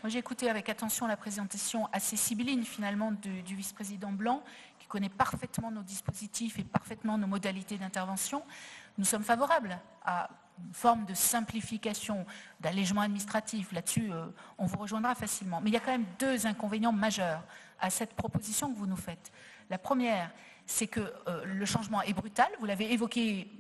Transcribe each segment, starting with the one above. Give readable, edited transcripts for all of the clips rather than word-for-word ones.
Moi, j'ai écouté avec attention la présentation assez sibylline, finalement, du vice-président Blanc, qui connaît parfaitement nos dispositifs et parfaitement nos modalités d'intervention. Nous sommes favorables à une forme de simplification, d'allègement administratif. Là-dessus, on vous rejoindra facilement. Mais il y a quand même deux inconvénients majeurs à cette proposition que vous nous faites. La première, c'est que le changement est brutal. Vous l'avez évoqué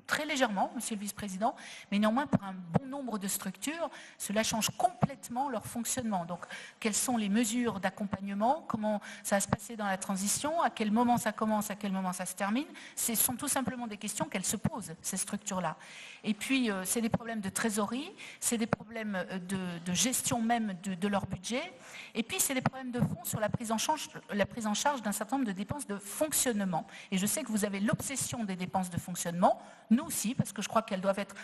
très légèrement, Monsieur le Vice-président, mais néanmoins, pour un bon nombre de structures, cela change complètement leur fonctionnement. Donc, quelles sont les mesures d'accompagnement? Comment ça va se passer dans la transition? À quel moment ça commence? À quel moment ça se termine? Ce sont tout simplement des questions qu'elles se posent, ces structures-là. Et puis, c'est des problèmes de trésorerie, c'est des problèmes de gestion même de leur budget, et puis c'est des problèmes de fond sur la prise en charge d'un certain nombre de dépenses de fonctionnement. Et je sais que vous avez l'obsession des dépenses de fonctionnement, nous aussi, parce que je crois qu'elles doivent être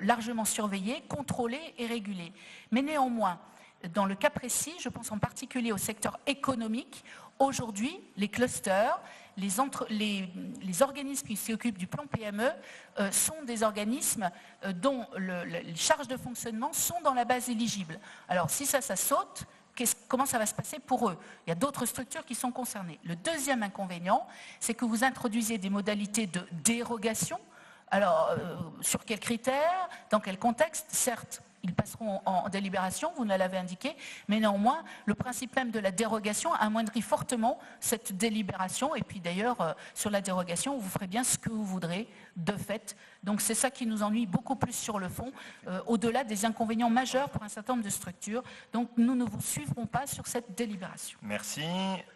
largement surveillées, contrôlées et régulées. Mais néanmoins, dans le cas précis, je pense en particulier au secteur économique. Aujourd'hui, les clusters, les organismes qui s'occupent du plan PME sont des organismes dont les charges de fonctionnement sont dans la base éligible. Alors si ça saute, comment ça va se passer pour eux? Il y a d'autres structures qui sont concernées. Le deuxième inconvénient, c'est que vous introduisez des modalités de dérogation. Alors, sur quels critères? Dans quel contexte? Certes, ils passeront en délibération, vous nous l'avez indiqué, mais néanmoins, le principe même de la dérogation amoindrit fortement cette délibération. Et puis d'ailleurs, sur la dérogation, vous ferez bien ce que vous voudrez, de fait. Donc c'est ça qui nous ennuie beaucoup plus sur le fond, au-delà des inconvénients majeurs pour un certain nombre de structures. Donc nous ne vous suivrons pas sur cette délibération. Merci.